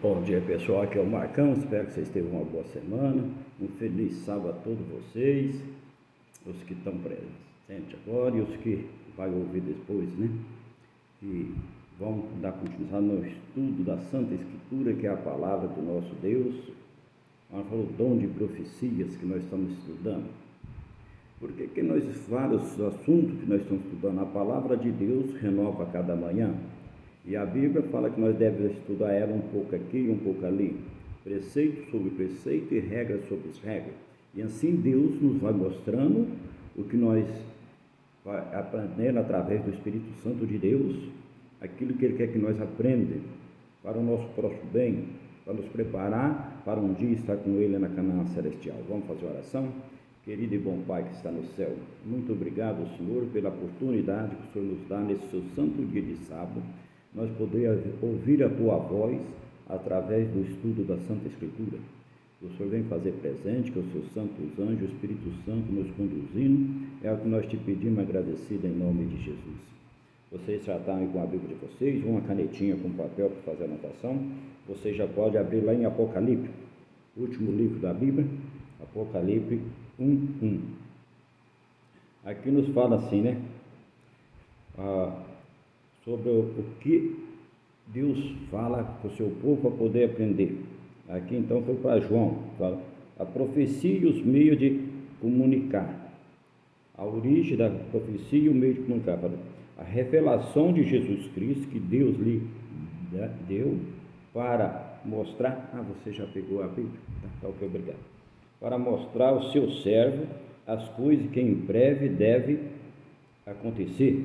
Bom dia, pessoal, aqui é o Marcão, espero que vocês tenham uma boa semana, um feliz sábado a todos vocês, os que estão presentes agora e os que vão ouvir depois, né? E vamos dar continuidade no estudo da Santa Escritura, que é a palavra do nosso Deus. Nós falamos o dom de profecias que nós estamos estudando. Por que nós, vários assuntos que nós estamos estudando, a palavra de Deus renova a cada manhã? E a Bíblia fala que nós devemos estudar ela um pouco aqui e um pouco ali, preceito sobre preceito e regra sobre regra. E assim Deus nos vai mostrando o que nós vai aprendendo através do Espírito Santo de Deus, aquilo que Ele quer que nós aprendamos para o nosso próximo bem, para nos preparar para um dia estar com Ele na Canaã Celestial. Vamos fazer oração? Querido e bom Pai que está no céu, muito obrigado, Senhor, pela oportunidade que o Senhor nos dá nesse seu santo dia de sábado, nós podemos ouvir a Tua voz através do estudo da Santa Escritura. O Senhor vem fazer presente, que os Seus santos anjos, o Espírito Santo nos conduzindo, é o que nós te pedimos agradecido em nome de Jesus. Vocês já estão aí com a Bíblia de vocês, uma canetinha com papel para fazer a anotação, você já pode abrir lá em Apocalipse, último livro da Bíblia, Apocalipse 1:1. Aqui nos fala assim, né? Sobre o que Deus fala para o seu povo para poder aprender. Aqui então foi para João, fala, a profecia e os meios de comunicar. A origem da profecia e o meio de comunicar. Fala, a revelação de Jesus Cristo que Deus lhe deu para mostrar. Você já pegou a Bíblia? Tá, ok, obrigado. Para mostrar ao seu servo as coisas que em breve deve acontecer.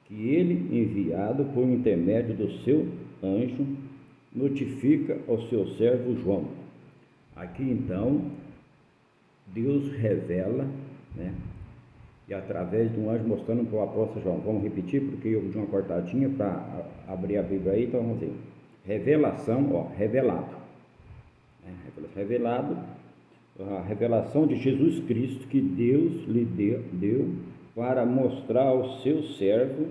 Que ele, enviado por intermédio do seu anjo, notifica ao seu servo João. Aqui então, Deus revela, né? E através de um anjo mostrando para o apóstolo João. Vamos repetir, porque eu dei uma cortadinha para abrir a Bíblia aí, então vamos ver. Revelação, revelado. Revelado, a revelação de Jesus Cristo que Deus lhe deu para mostrar ao seu servo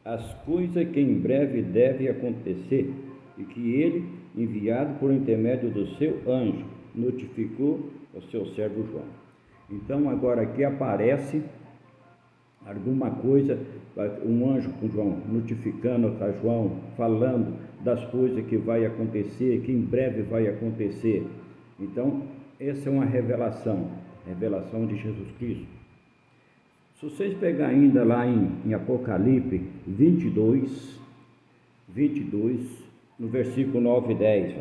as coisas que em breve devem acontecer, e que ele, enviado por intermédio do seu anjo, notificou ao seu servo João. Então agora aqui aparece alguma coisa, um anjo com João, notificando a João, falando das coisas que vai acontecer, que em breve vai acontecer. Então essa é uma revelação de Jesus Cristo. Se vocês pegarem ainda lá em Apocalipse 22, no versículo 9 e 10,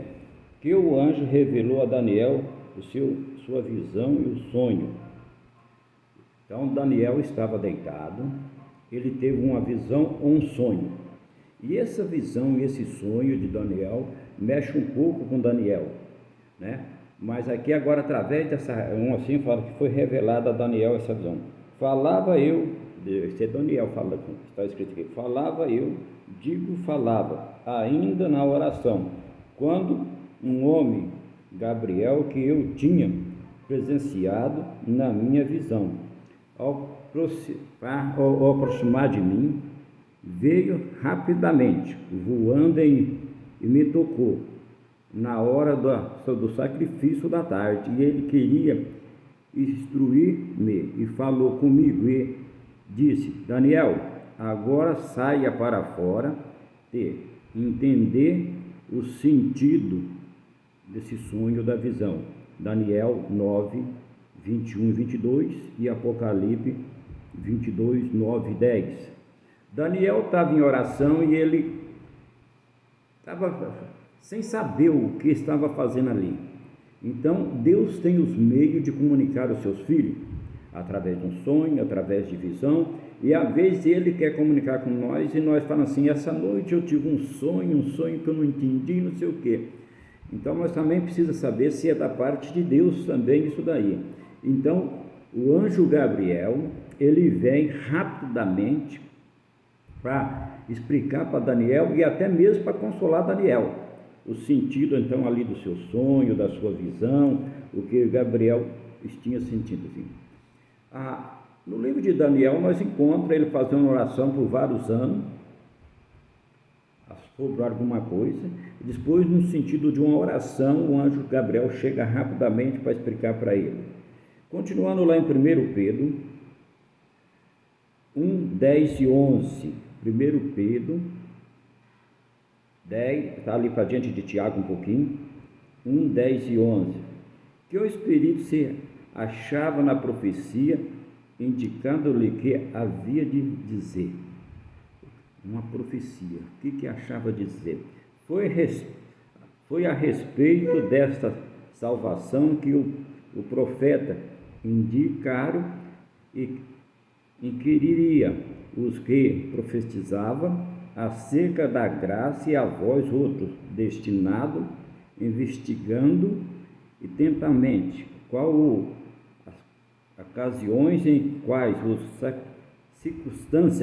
que o anjo revelou a Daniel sua visão e o sonho. Então Daniel estava deitado, ele teve uma visão ou um sonho. E essa visão e esse sonho de Daniel mexe um pouco com Daniel, né? Mas aqui agora através dessa, assim fala que foi revelada a Daniel essa visão. Falava eu, esse é Daniel falando, está escrito aqui, falava, ainda na oração, quando um homem, Gabriel, que eu tinha presenciado na minha visão, ao aproximar de mim, veio rapidamente, voando e me tocou, na hora do sacrifício da tarde, e ele queria instruir-me e falou comigo e disse, Daniel, agora saia para fora e entender o sentido desse sonho da visão. Daniel 9, 21 e 22 e Apocalipse 22, 9 e 10. Daniel estava em oração e ele estava sem saber o que estava fazendo ali. Então, Deus tem os meios de comunicar aos seus filhos, através de um sonho, através de visão, e às vezes Ele quer comunicar com nós, e nós falamos assim, essa noite eu tive um sonho que eu não entendi, não sei o quê. Então, nós também precisamos saber se é da parte de Deus também isso daí. Então, o anjo Gabriel, ele vem rapidamente para explicar para Daniel, e até mesmo para consolar Daniel, o sentido então ali do seu sonho, da sua visão, o que Gabriel tinha sentido. Assim. No livro de Daniel nós encontramos ele fazendo oração por vários anos, sobre alguma coisa, e depois, no sentido de uma oração, o anjo Gabriel chega rapidamente para explicar para ele. Continuando lá em 1 Pedro 1, 10 e 11. 1 Pedro 10, está ali para diante de Tiago um pouquinho. 1, 10 e 11. Que o Espírito se achava na profecia, indicando-lhe que havia de dizer. Uma profecia. O que achava dizer? Foi a respeito desta salvação que o profeta indicaram e inquiriria os que profetizavam acerca da graça, e a vós outros destinado, investigando atentamente qual as ocasiões em quais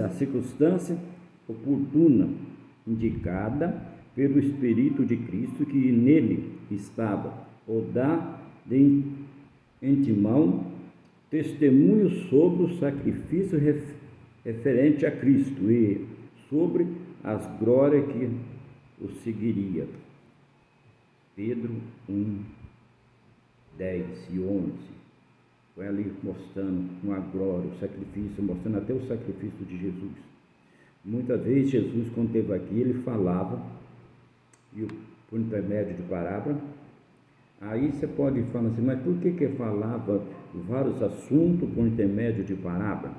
a circunstância oportuna indicada pelo Espírito de Cristo que nele estava, ou dá de antemão testemunho sobre o sacrifício referente a Cristo e sobre as glórias que o seguiria. Pedro 1, 10 e 11. Foi ali mostrando uma glória, o sacrifício, mostrando até o sacrifício de Jesus. Muitas vezes Jesus, quando esteve aqui, ele falava, e por intermédio de parábola. Aí você pode falar assim, mas por que falava vários assuntos por intermédio de parábola?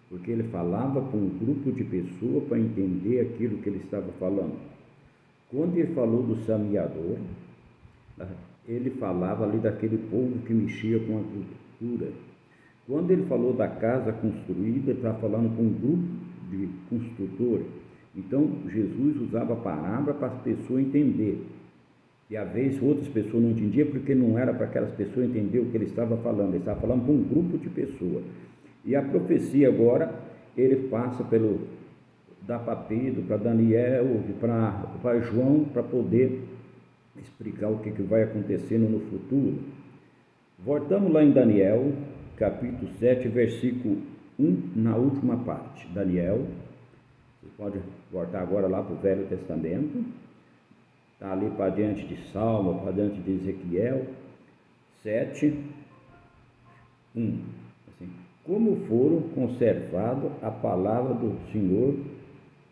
Porque ele falava para um grupo de pessoas para entender aquilo que ele estava falando. Quando ele falou do semeador, ele falava ali daquele povo que mexia com a cultura. Quando ele falou da casa construída, ele estava falando com um grupo de construtores. Então, Jesus usava a palavra para as pessoas entenderem. E às vezes outras pessoas não entendiam, porque não era para aquelas pessoas entender o que ele estava falando. Ele estava falando para um grupo de pessoas. E a profecia agora, ele passa dá para Pedro, para Daniel, para João, para poder explicar o que vai acontecendo no futuro. Voltamos lá em Daniel, capítulo 7, versículo 1, na última parte. Daniel, você pode voltar agora lá para o Velho Testamento, está ali para diante de Salmo, para diante de Ezequiel, 7, 1. Assim, como foram conservadas a palavra do Senhor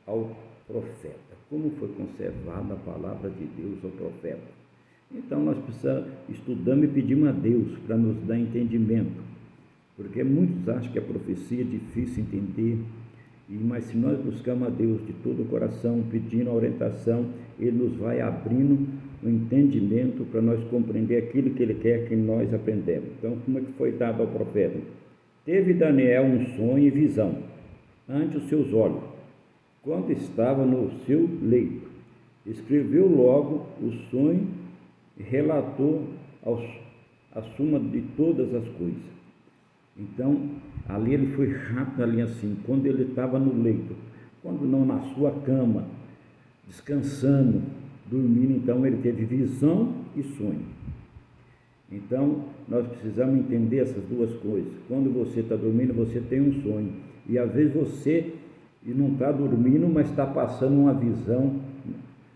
ao profeta. Como foi conservada a palavra de Deus ao profeta. Então nós precisamos estudando e pedimos a Deus para nos dar entendimento, porque muitos acham que a profecia é difícil entender, mas se nós buscarmos a Deus de todo o coração, pedindo a orientação, Ele nos vai abrindo o entendimento para nós compreender aquilo que Ele quer que nós aprendamos. Então, como é que foi dado ao profeta? Teve Daniel um sonho e visão ante os seus olhos, quando estava no seu leito. Escreveu logo o sonho e relatou a suma de todas as coisas. Então, ali ele foi rápido, ali assim, quando ele estava no leito, quando não na sua cama, descansando, dormindo, então ele teve visão e sonho. Então, nós precisamos entender essas duas coisas. Quando você está dormindo, você tem um sonho, e às vezes você não está dormindo, mas está passando uma visão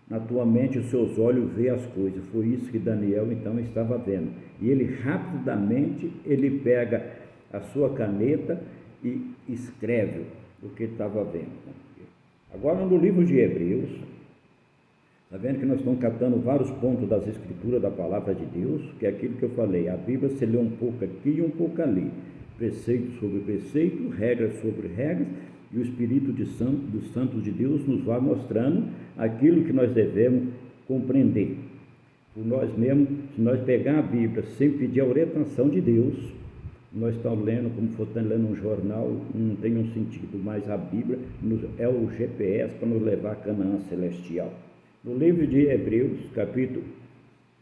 na tua mente, os seus olhos vê as coisas. Foi isso que Daniel então estava vendo, e ele rapidamente, ele pega a sua caneta e escreve o que ele estava vendo. Agora no livro de Hebreus, está vendo que nós estamos captando vários pontos das escrituras da palavra de Deus, que é aquilo que eu falei, a Bíblia se lê um pouco aqui e um pouco ali, preceito sobre preceito, regras sobre regras, e o Espírito dos Santos de Deus nos vai mostrando aquilo que nós devemos compreender. Por nós mesmos, se nós pegar a Bíblia sem pedir a orientação de Deus, nós estamos lendo como se fosse lendo um jornal, não tem um sentido, mas a Bíblia é o GPS para nos levar a Canaã celestial. No livro de Hebreus, capítulo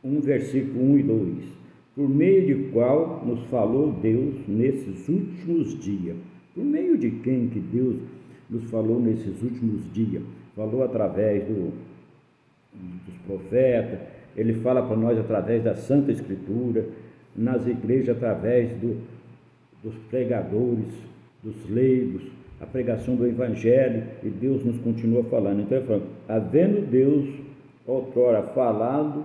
1, versículo 1 e 2, por meio de qual nos falou Deus nesses últimos dias. Por meio de quem que Deus nos falou nesses últimos dias? Falou através dos profetas, Ele fala para nós através da Santa Escritura, nas igrejas através dos pregadores, dos leigos, a pregação do Evangelho, e Deus nos continua falando. Então ele fala, havendo Deus outrora falado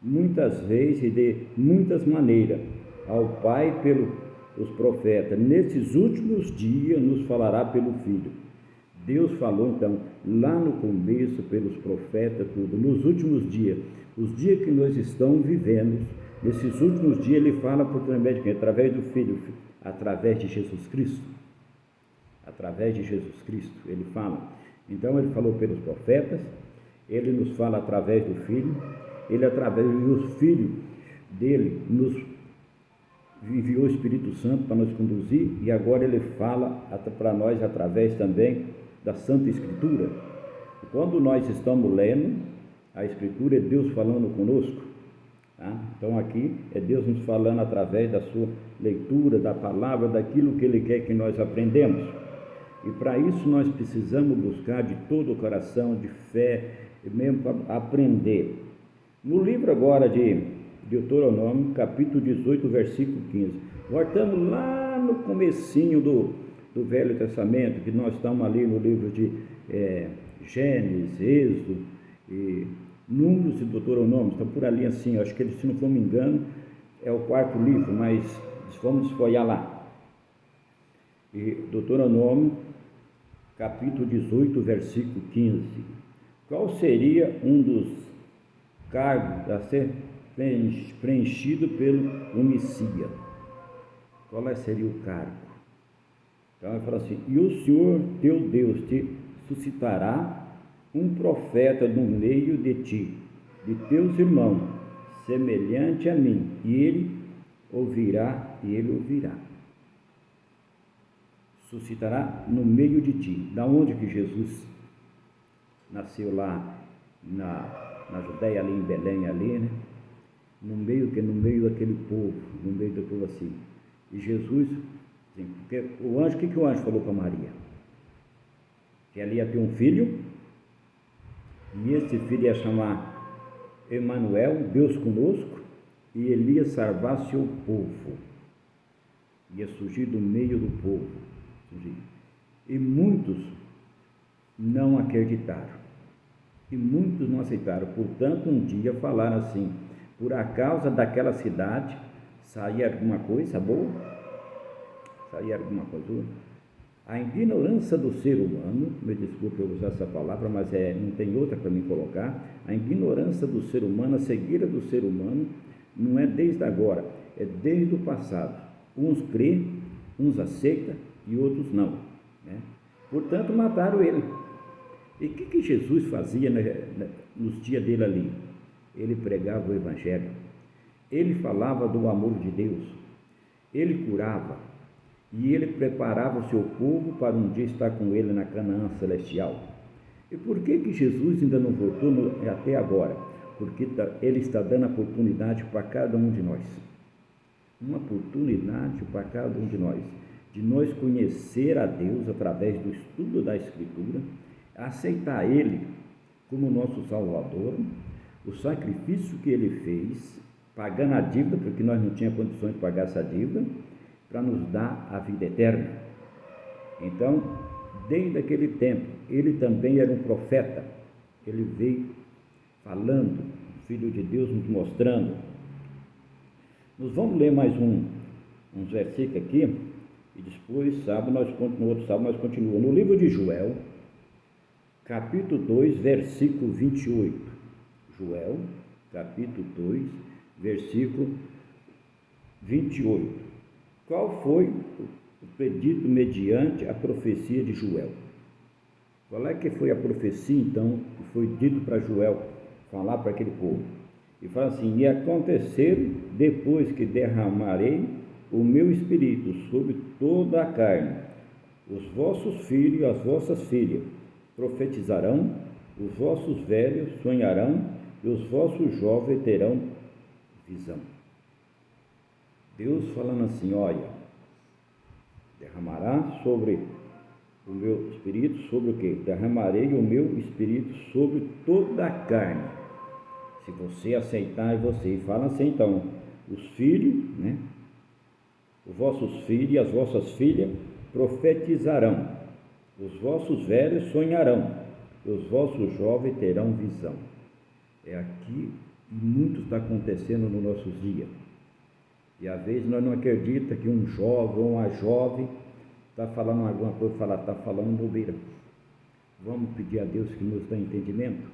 muitas vezes e de muitas maneiras ao Pai pelos profetas, nesses últimos dias nos falará pelo Filho. Deus falou então lá no começo pelos profetas, tudo, nos últimos dias, os dias que nós estamos vivendo, nesses últimos dias ele fala por intermédio de quem? Através do Filho, através de Jesus Cristo. Através de Jesus Cristo ele fala. Então ele falou pelos profetas, ele nos fala através do Filho, ele através dos filhos dele nos enviou o Espírito Santo para nos conduzir, e agora ele fala para nós através também da Santa Escritura. Quando nós estamos lendo a Escritura, é Deus falando conosco, tá? Então aqui é Deus nos falando através da sua leitura, da palavra, daquilo que ele quer que nós aprendamos. E para isso nós precisamos buscar de todo o coração, de fé, mesmo para aprender. No livro agora de Deuteronômio, capítulo 18, versículo 15, voltamos lá no comecinho do Velho Testamento, que nós estamos ali no livro de Gênesis, Êxodo, e Números e Deuteronômio, estão por ali assim, acho que, se não for me engano, é o quarto livro, mas vamos folhear lá. E Deuteronômio, capítulo 18, versículo 15. Qual seria um dos cargos a ser preenchido pelo homicida? Qual seria o cargo? Então ele fala assim, e o Senhor teu Deus te suscitará um profeta no meio de ti, de teus irmãos, semelhante a mim, e ele ouvirá. Suscitará no meio de ti. Da onde que Jesus nasceu lá na Judéia, ali em Belém, ali, né? No meio daquele povo, no meio do povo assim. E Jesus, assim, porque o anjo, o que o anjo falou para Maria? Que ela ia ter um filho, e esse filho ia chamar Emanuel, Deus conosco, e ele ia salvar seu povo, ia surgir do meio do povo. E muitos não acreditaram, e muitos não aceitaram. Portanto, um dia falaram assim, por a causa daquela cidade saía alguma coisa boa, a ignorância do ser humano, me desculpe eu usar essa palavra, mas não tem outra para me colocar, a ignorância do ser humano, a cegueira do ser humano, não é desde agora, é desde o passado. Uns crê, uns aceitam e outros não, né? Portanto, mataram ele. E o que Jesus fazia nos dias dele ali? Ele pregava o Evangelho, ele falava do amor de Deus, ele curava, e ele preparava o seu povo para um dia estar com ele na Canaã celestial. E por que Jesus ainda não voltou até agora? Porque ele está dando oportunidade para cada um de nós, uma oportunidade para cada um de nós conhecer a Deus através do estudo da Escritura, aceitar Ele como nosso Salvador, o sacrifício que Ele fez, pagando a dívida, porque nós não tínhamos condições de pagar essa dívida, para nos dar a vida eterna. Então, desde aquele tempo, Ele também era um profeta, Ele veio falando, o Filho de Deus nos mostrando. Nós vamos ler mais uns versículos aqui, e depois, no outro sábado, nós continuamos. No livro de Joel, capítulo 2, versículo 28. Joel, capítulo 2, versículo 28. Qual foi o predito mediante a profecia de Joel? Qual é que foi a profecia, então, que foi dito para Joel falar para aquele povo? E fala assim, e acontecer depois que derramarei o meu Espírito sobre toda a carne, os vossos filhos e as vossas filhas profetizarão, os vossos velhos sonharão, e os vossos jovens terão visão. Deus falando assim, olha, derramará sobre o meu Espírito, sobre o quê? Derramarei o meu Espírito sobre toda a carne. Se você aceitar, você fala assim, então, os filhos, né? Os vossos filhos e as vossas filhas profetizarão, Os vossos velhos sonharão, e os vossos jovens terão visão. É aqui que muito está acontecendo nos nossos dias. E às vezes nós não acreditamos que um jovem ou uma jovem está falando alguma coisa, está falando bobeira. Vamos pedir a Deus que nos dê entendimento.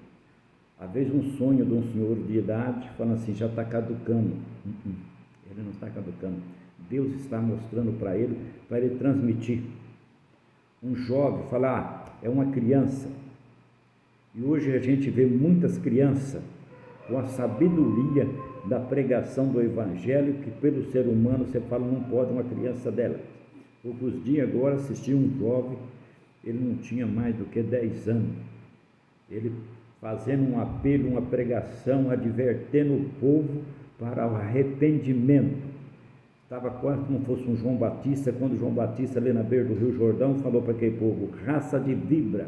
Às vezes um sonho de um senhor de idade fala assim, já está caducando. Ele não está caducando. Deus está mostrando para ele transmitir. Um jovem fala, é uma criança. E hoje a gente vê muitas crianças com a sabedoria da pregação do Evangelho, que pelo ser humano você fala, não pode uma criança dela. Poucos dias agora assisti um jovem, ele não tinha mais do que 10 anos, ele fazendo um apelo, uma pregação, advertendo o povo para o arrependimento. Estava quase como fosse um João Batista, quando João Batista ali na beira do Rio Jordão falou para aquele povo, raça de vibra,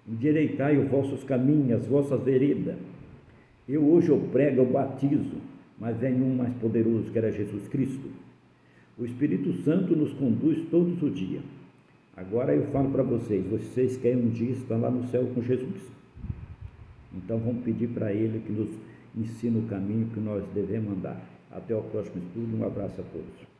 endireitai os vossos caminhos, as vossas veredas. Hoje eu prego, eu batizo, mas vem um mais poderoso, que era Jesus Cristo. O Espírito Santo nos conduz todos os dias. Agora eu falo para vocês querem um dia estar lá no céu com Jesus. Então vamos pedir para Ele que nos ensine o caminho que nós devemos andar. Até o próximo estudo, um abraço a todos.